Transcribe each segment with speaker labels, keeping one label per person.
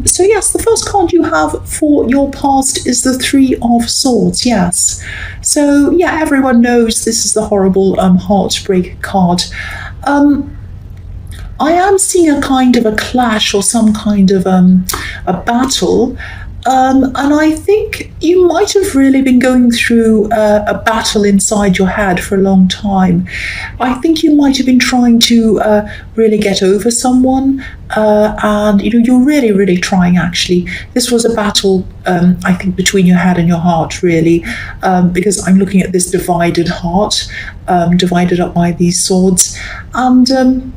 Speaker 1: So yes, the first card you have for your past is the Three of Swords. Yes. So yeah, everyone knows this is the horrible heartbreak card. I am seeing a kind of a clash or some kind of a battle. And I think you might have really been going through a battle inside your head for a long time. I think you might have been trying to really get over someone, and you're really, really trying. Actually, this was a battle, I think, between your head and your heart, really, because I'm looking at this divided heart, divided up by these swords, and.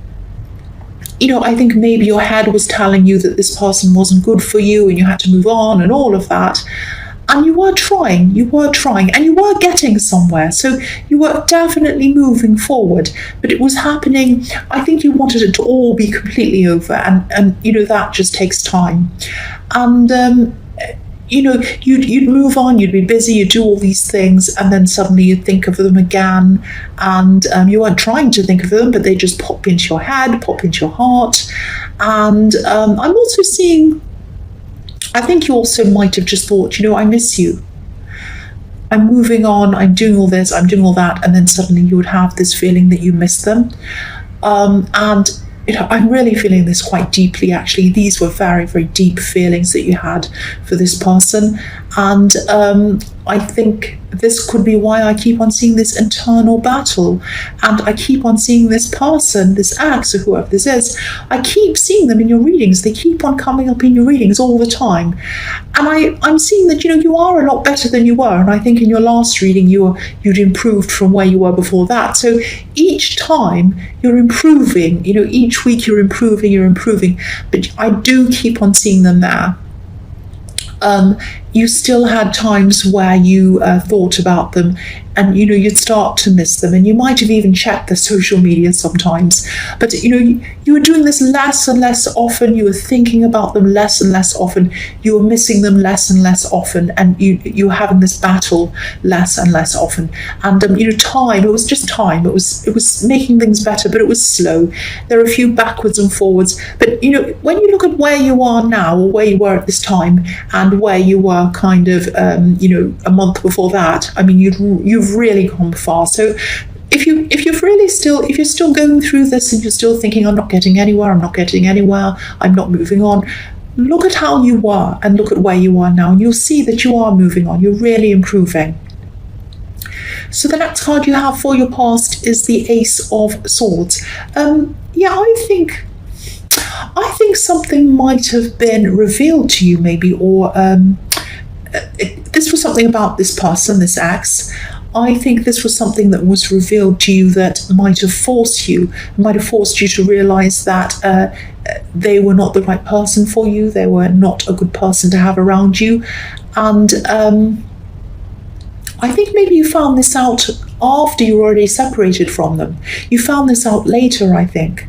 Speaker 1: I think maybe your head was telling you that this person wasn't good for you and you had to move on and all of that. And you were trying, and you were getting somewhere. So you were definitely moving forward, but it was happening. I think you wanted it to all be completely over, and that just takes time. And you'd move on, you'd be busy, you'd do all these things, and then suddenly you'd think of them again, and you weren't trying to think of them, but they just pop into your head, pop into your heart. And I'm also seeing, I think you also might have just thought, I miss you. I'm moving on, I'm doing all this, I'm doing all that, and then suddenly you would have this feeling that you miss them. And I'm really feeling this quite deeply, actually. These were very, very deep feelings that you had for this person. And I think this could be why I keep on seeing this internal battle. And I keep on seeing this person, this ex, or whoever this is, I keep seeing them in your readings. They keep on coming up in your readings all the time. And I'm seeing that, you are a lot better than you were. And I think in your last reading, you'd improved from where you were before that. So each time you're improving, each week you're improving. But I do keep on seeing them there. You still had times where you thought about them, and you'd start to miss them, and you might have even checked their social media sometimes. But you were doing this less and less often. You were thinking about them less and less often. You were missing them less and less often, and you were having this battle less and less often. And time. It was just time. It was making things better, but it was slow. There are a few backwards and forwards. But when you look at where you are now, or where you were at this time, and where you were kind of a month before that, I mean, you've really gone far. So if you're still going through this and you're still thinking, I'm not getting anywhere, I'm not moving on, look at how you were and look at where you are now, and you'll see that you are moving on. You're really improving. So the next card you have for your past is the Ace of Swords. I think something might have been revealed to you, maybe, or this was something about this person, this ex. I think this was something that was revealed to you that might have forced you to realize that they were not the right person for you. They were not a good person to have around you. And I think maybe you found this out after you were already separated from them. You found this out later, I think.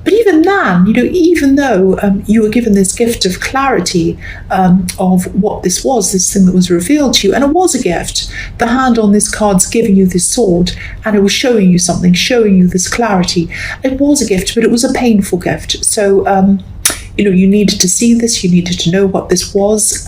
Speaker 1: But even then, even though you were given this gift of clarity of what this was, this thing that was revealed to you, and it was a gift. The hand on this card's giving you this sword, and it was showing you something, showing you this clarity. It was a gift, but it was a painful gift. So, you needed to see this, you needed to know what this was.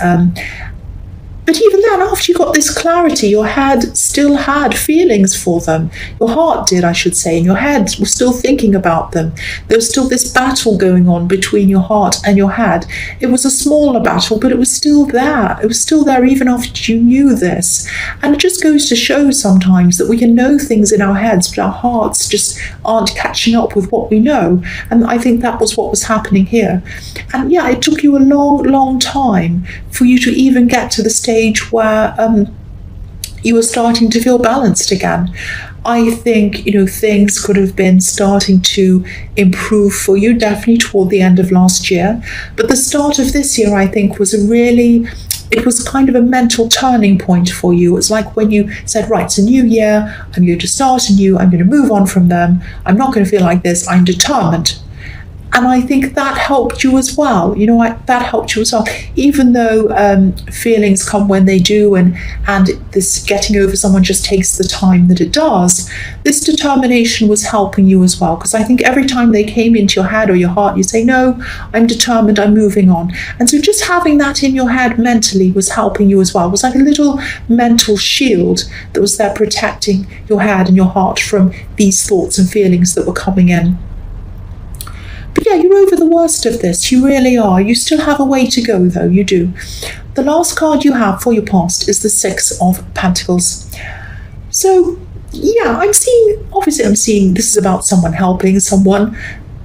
Speaker 1: But even then, after you got this clarity, your head still had feelings for them. Your heart did, I should say, and your head was still thinking about them. There was still this battle going on between your heart and your head. It was a smaller battle, but it was still there. It was still there even after you knew this. And it just goes to show sometimes that we can know things in our heads, but our hearts just aren't catching up with what we know. And I think that was what was happening here. And yeah, it took you a long, long time for you to even get to the stage where you were starting to feel balanced again. I think, things could have been starting to improve for you, definitely toward the end of last year. But the start of this year, I think, it was kind of a mental turning point for you. It's like when you said, right, it's a new year, I'm going to start anew, I'm going to move on from them, I'm not going to feel like this, I'm determined. And I think that helped you as well. That helped you as well. Even though feelings come when they do, and this getting over someone just takes the time that it does, this determination was helping you as well. Because I think every time they came into your head or your heart, you say, no, I'm determined, I'm moving on. And so just having that in your head mentally was helping you as well. It was like a little mental shield that was there protecting your head and your heart from these thoughts and feelings that were coming in. But yeah, you're over the worst of this. You really are. You still have a way to go, though. You do. The last card you have for your past is the Six of Pentacles. So, yeah, I'm seeing this is about someone helping someone.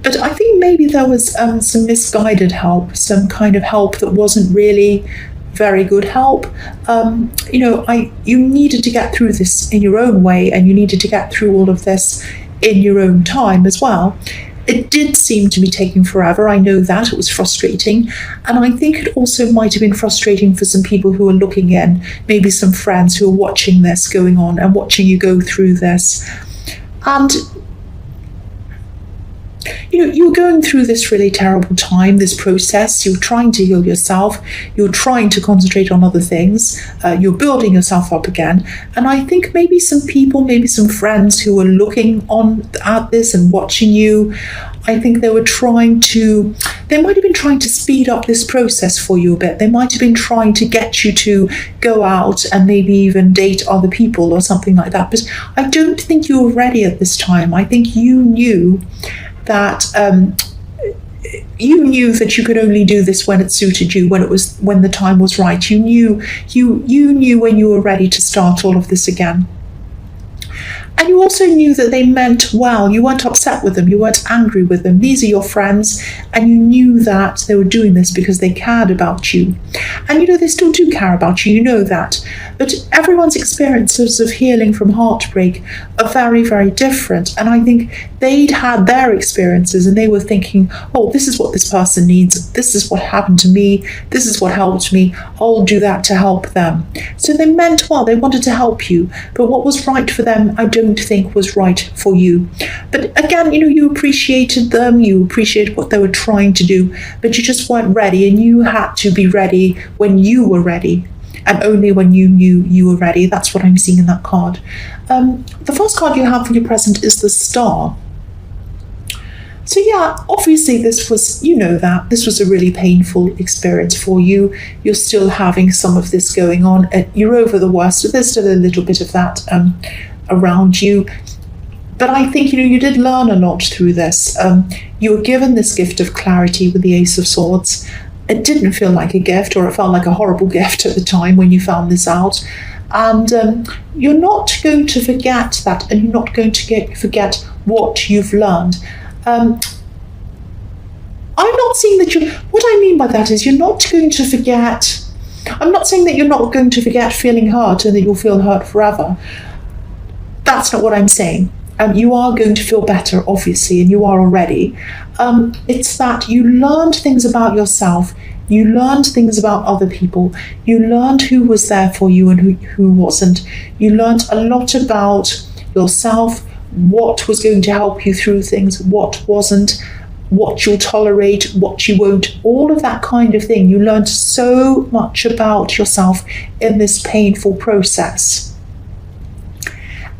Speaker 1: But I think maybe there was some misguided help, some kind of help that wasn't really very good help. You needed to get through this in your own way, and you needed to get through all of this in your own time as well. It did seem to be taking forever. I know that. It was frustrating. And I think it also might have been frustrating for some people who are looking in, maybe some friends who are watching this going on and watching you go through this. And you were going through this really terrible time, this process. You were trying to heal yourself. You were trying to concentrate on other things. You're building yourself up again. And I think maybe some people, maybe some friends who were looking on at this and watching you, I think they might have been trying to speed up this process for you a bit. They might have been trying to get you to go out and maybe even date other people or something like that. But I don't think you were ready at this time. I think you knew that you could only do this when it suited you, when the time was right. You knew when you were ready to start all of this again. And you also knew that they meant well. You weren't upset with them. You weren't angry with them. These are your friends, and you knew that they were doing this because they cared about you. And they still do care about you. You know that. But everyone's experiences of healing from heartbreak are very, very different. And I think they'd had their experiences, and they were thinking, oh, this is what this person needs. This is what happened to me. This is what helped me. I'll do that to help them. So they meant well. They wanted to help you. But what was right for them, I don't think was right for you. But again, you appreciated them. You appreciated what they were trying to do. But you just weren't ready. And you had to be ready when you were ready. And only when you knew you were ready. That's what I'm seeing in that card. The first card you have for your present is the Star. So yeah, obviously this was a really painful experience for you. You're still having some of this going on. You're over the worst. So there's still a little bit of that around you. But I think, you did learn a lot through this. You were given this gift of clarity with the Ace of Swords. It didn't feel like a gift, or it felt like a horrible gift at the time when you found this out. And you're not going to forget that, and you're not going to forget what you've learned. I'm not saying that what I mean by that is you're not going to forget. I'm not saying that you're not going to forget feeling hurt and that you'll feel hurt forever. That's not what I'm saying. You are going to feel better, obviously, and you are already. It's that you learned things about yourself. You learned things about other people. You learned who was there for you and who wasn't. You learned a lot about yourself, what was going to help you through things, what wasn't, what you'll tolerate, what you won't, all of that kind of thing. You learned so much about yourself in this painful process.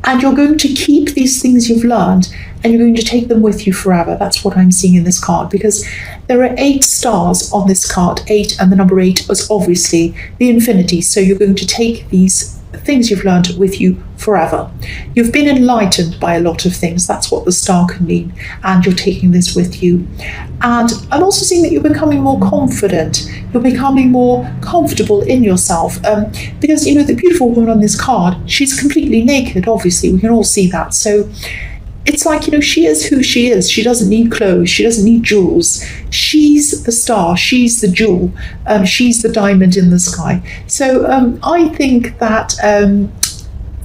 Speaker 1: And you're going to keep these things you've learned, and you're going to take them with you forever. That's what I'm seeing in this card, because there are 8 stars on this card. 8, and the number 8 is obviously the infinity. So you're going to take these things you've learned with you forever. You've been enlightened by a lot of things. That's what the star can mean. And you're taking this with you. And I'm also seeing that you're becoming more confident. You're becoming more comfortable in yourself. Because, the beautiful woman on this card, she's completely naked, obviously. We can all see that. So it's like, she is who she is. She doesn't need clothes. She doesn't need jewels. She's the star. She's the jewel. She's the diamond in the sky. So I think that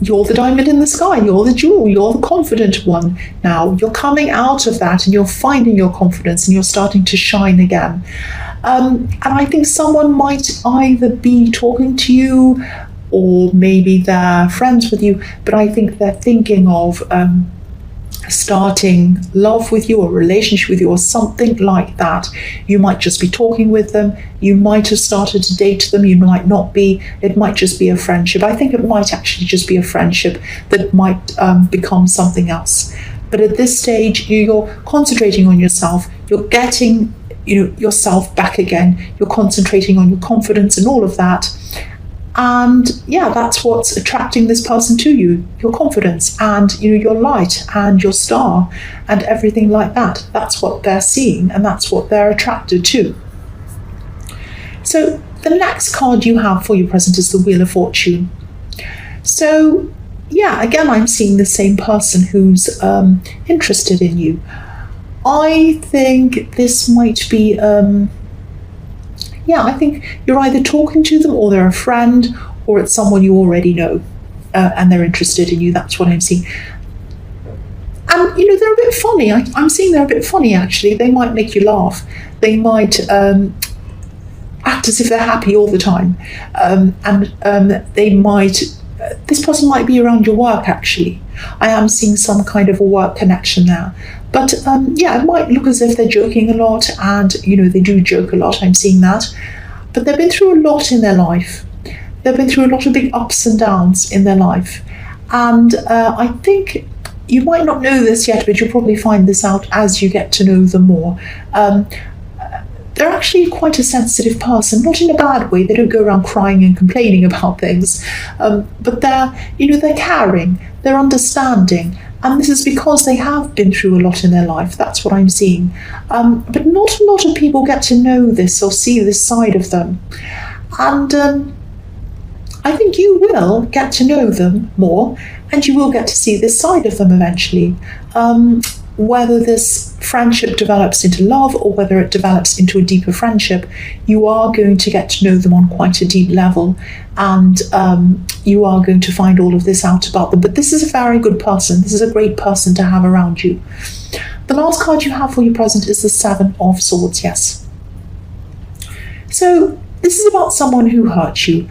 Speaker 1: you're the diamond in the sky. You're the jewel. You're the confident one now. You're coming out of that, and you're finding your confidence, and you're starting to shine again. And I think someone might either be talking to you, or maybe they're friends with you, but I think they're thinking of starting love with you or relationship with you or something like that. You might just be talking with them. You might have started to date them. You might not be. It might just be a friendship. I think it might actually just be a friendship that might become something else. But at this stage, you're concentrating on yourself. You're getting yourself back again. You're concentrating on your confidence and all of that. And yeah, that's what's attracting this person to you, your confidence and your light and your star and everything like that. That's what they're seeing and that's what they're attracted to. So the next card you have for your present is the Wheel of Fortune. So yeah, again, I'm seeing the same person who's interested in you. I think this might be I think you're either talking to them or they're a friend or it's someone you already know and they're interested in you. That's what I'm seeing. And, they're a bit funny. I'm seeing they're a bit funny, actually. They might make you laugh. They might act as if they're happy all the time. They might... this person might be around your work, actually. I am seeing some kind of a work connection there. But it might look as if they're joking a lot, and they do joke a lot. I'm seeing that. But they've been through a lot in their life. They've been through a lot of big ups and downs in their life. And I think you might not know this yet, but you'll probably find this out as you get to know them more. They're actually quite a sensitive person, not in a bad way. They don't go around crying and complaining about things. But they're caring, they're understanding. And this is because they have been through a lot in their life. That's what I'm seeing. But not a lot of people get to know this or see this side of them. And I think you will get to know them more and you will get to see this side of them eventually. Whether this friendship develops into love or whether it develops into a deeper friendship, you are going to get to know them on quite a deep level, and you are going to find all of this out about them. But this is a very good person. This is a great person to have around you. The last card you have for your present is the Seven of Swords, yes. So this is about someone who hurt you.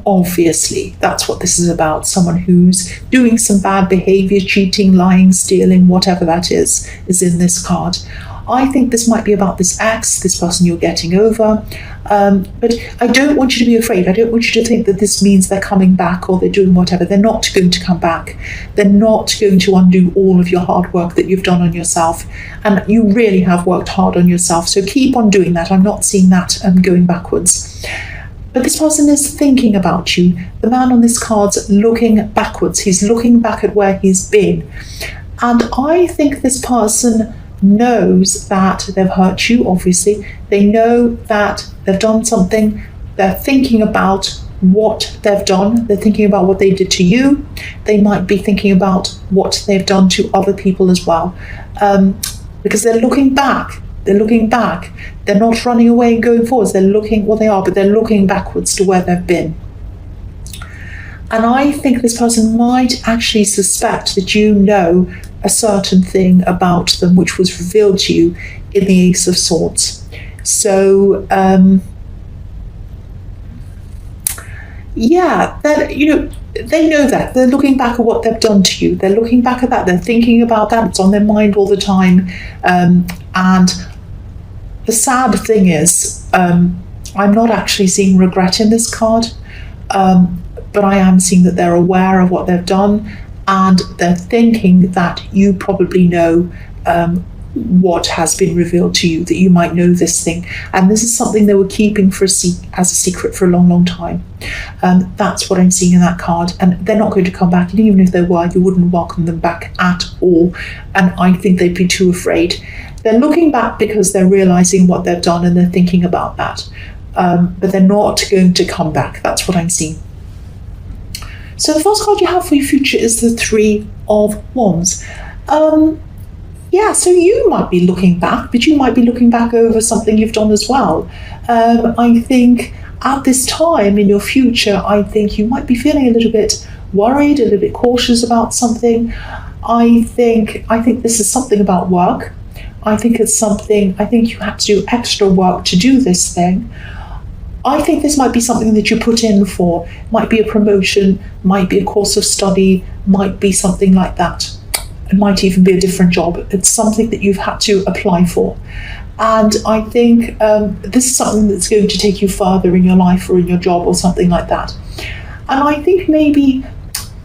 Speaker 1: Obviously, that's what this is about. Someone who's doing some bad behavior, cheating, lying, stealing, whatever that is in this card. I think this might be about this ex, this person you're getting over. But I don't want you to be afraid. I don't want you to think that this means they're coming back or they're doing whatever. They're not going to come back. They're not going to undo all of your hard work that you've done on yourself. And you really have worked hard on yourself. So keep on doing that. I'm not seeing that going backwards. But this person is thinking about you. The man on this card's looking backwards. He's looking back at where he's been. And I think this person knows that they've hurt you, obviously. They know that they've done something. They're thinking about what they've done. They're thinking about what they did to you. They might be thinking about what they've done to other people as well. Because they're looking back. They're looking back. They're not running away and going forwards. They're looking, well, they are, but they're looking backwards to where they've been. And I think this person might actually suspect that you know a certain thing about them which was revealed to you in the Ace of Swords. So, they know that. They're looking back at what they've done to you. They're looking back at that. They're thinking about that. It's on their mind all the time. And the sad thing is, I'm not actually seeing regret in this card, but I am seeing that they're aware of what they've done and they're thinking that you probably know what has been revealed to you, that you might know this thing. And this is something they were keeping as a secret for a long, long time. That's what I'm seeing in that card. And they're not going to come back. And even if they were, you wouldn't welcome them back at all. And I think they'd be too afraid. They're looking back because they're realizing what they've done and they're thinking about that. But they're not going to come back. That's what I'm seeing. So the first card you have for your future is the Three of Wands. So you might be looking back, but you might be looking back over something you've done as well. I think at this time in your future, I think you might be feeling a little bit worried, a little bit cautious about something. I think this is something about work. I think you have to do extra work to do this thing. I think this might be something that you put in for. Might be a promotion, might be a course of study, might be something like that. It might even be a different job. It's something that you've had to apply for. And I think this is something that's going to take you further in your life or in your job or something like that. And I think maybe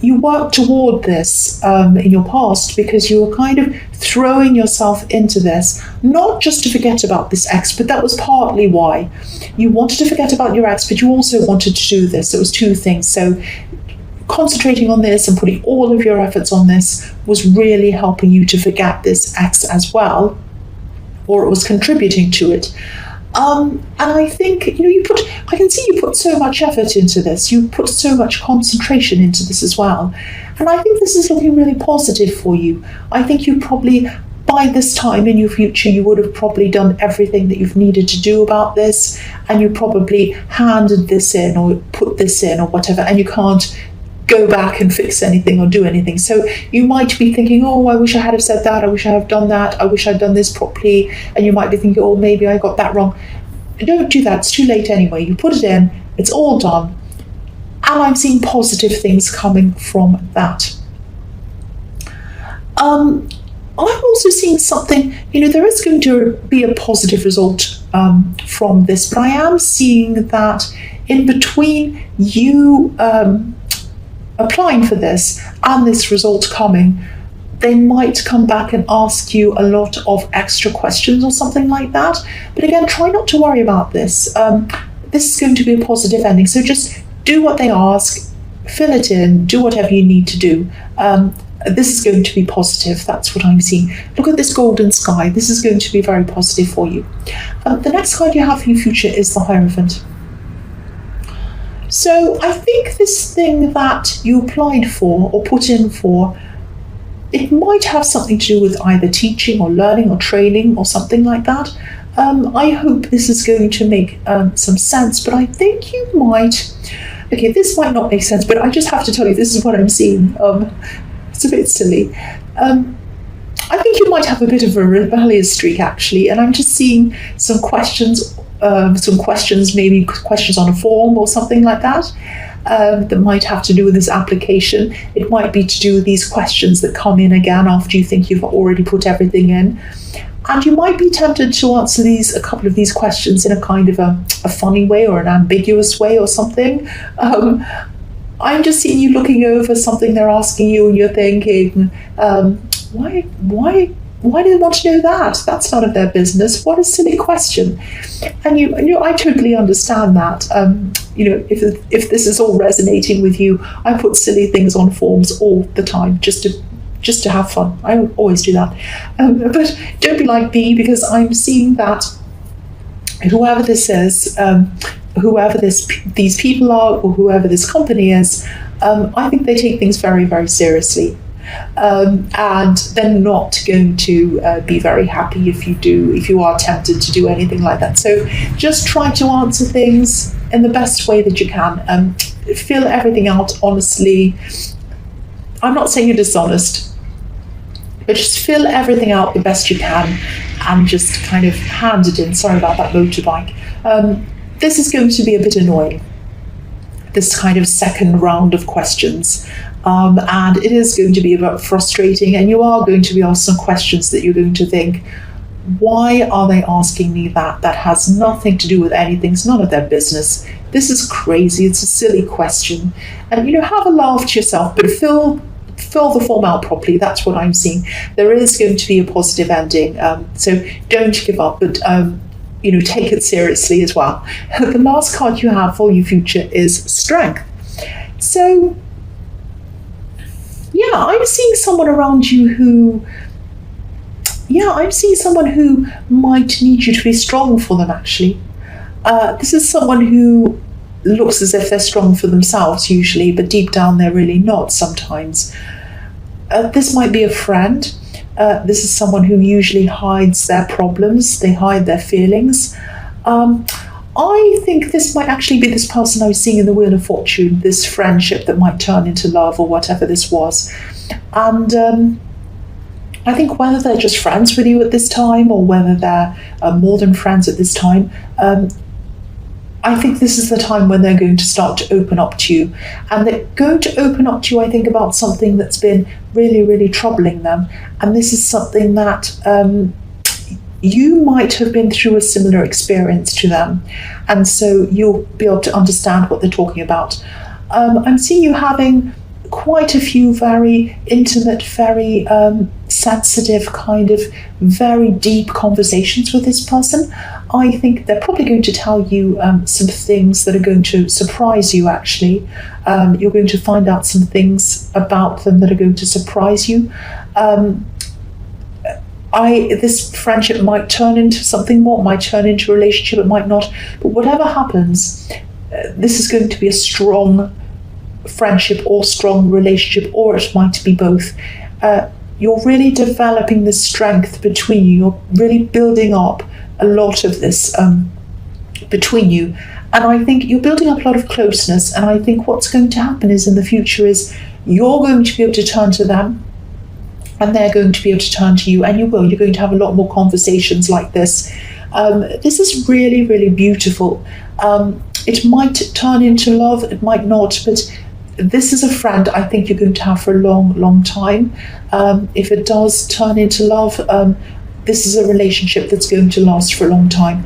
Speaker 1: you worked toward this in your past because you were kind of throwing yourself into this, not just to forget about this ex, but that was partly why. You wanted to forget about your ex, but you also wanted to do this. It was two things. So concentrating on this and putting all of your efforts on this was really helping you to forget this ex as well, or it was contributing to it. And I think, I can see you put so much effort into this. You put so much concentration into this as well. And I think this is looking really positive for you. I think you probably, by this time in your future, you would have probably done everything that you've needed to do about this. And you probably handed this in or put this in or whatever. And you can't go back and fix anything or do anything. So you might be thinking, oh, I wish I had have said that, I wish I had done that, I wish I'd done this properly, and you might be thinking, oh, maybe I got that wrong. Don't do that, it's too late anyway. You put it in, it's all done, and I'm seeing positive things coming from that. I'm also seeing something, there is going to be a positive result from this, but I am seeing that in between you applying for this and this result coming, they might come back and ask you a lot of extra questions or something like that. But again, try not to worry about this. This is going to be a positive ending. So just do what they ask, fill it in, do whatever you need to do. This is going to be positive. That's what I'm seeing. Look at this golden sky. This is going to be very positive for you. The next card you have for your future is the Hierophant. So I think this thing that you applied for or put in for, it might have something to do with either teaching or learning or training or something like that. I hope this is going to make some sense, but I think you might, okay, this might not make sense, but I just have to tell you, this is what I'm seeing. It's a bit silly. I think you might have a bit of a rebellious streak, actually, and I'm just seeing some questions, maybe questions on a form or something like that, that might have to do with this application. It might be to do with these questions that come in again after you think you've already put everything in. And you might be tempted to answer a couple of these questions in a kind of a funny way or an ambiguous way or something. I'm just seeing you looking over something they're asking you and you're thinking, why do they want to know that? That's none of their business. What a silly question. And I totally understand that. If this is all resonating with you, I put silly things on forms all the time just to have fun. I always do that. But don't be like me, because I'm seeing that whoever this is, whoever these people are, or whoever this company is, I think they take things very, very seriously. And they're not going to be very happy if you are tempted to do anything like that. So just try to answer things in the best way that you can. Fill everything out honestly. I'm not saying you're dishonest, but just fill everything out the best you can and just kind of hand it in. Sorry about that motorbike. This is going to be a bit annoying, this kind of second round of questions. And it is going to be a bit frustrating, and you are going to be asked some questions that you're going to think, why are they asking me that? That has nothing to do with anything. It's none of their business. This is crazy. It's a silly question. And, have a laugh to yourself, but fill the form out properly. That's what I'm seeing. There is going to be a positive ending. So don't give up, but take it seriously as well. The last card you have for your future is Strength. So, yeah, I'm seeing someone around you who might need you to be strong for them, actually. This is someone who looks as if they're strong for themselves usually, but deep down they're really not sometimes. This might be a friend. This is someone who usually hides their problems. They hide their feelings. I think this might actually be this person I was seeing in the Wheel of Fortune, this friendship that might turn into love or whatever this was. And I think whether they're just friends with you at this time or whether they're more than friends at this time, I think this is the time when they're going to start to open up to you. And they're going to open up to you, I think, about something that's been really, really troubling them. And this is something that you might have been through a similar experience to them. And so you'll be able to understand what they're talking about. I'm seeing you having quite a few very intimate, very sensitive, kind of very deep conversations with this person. I think they're probably going to tell you some things that are going to surprise you, actually. You're going to find out some things about them that are going to surprise you. This friendship might turn into something more, might turn into a relationship, it might not. But whatever happens, this is going to be a strong friendship or strong relationship, or it might be both. You're really developing the strength between you. You're really building up a lot of this between you. And I think you're building up a lot of closeness. And I think what's going to happen is in the future is you're going to be able to turn to them and they're going to be able to turn to you, and you're going to have a lot more conversations like this. This is really, really beautiful. It might turn into love, it might not, but this is a friend I think you're going to have for a long, long time. If it does turn into love, this is a relationship that's going to last for a long time.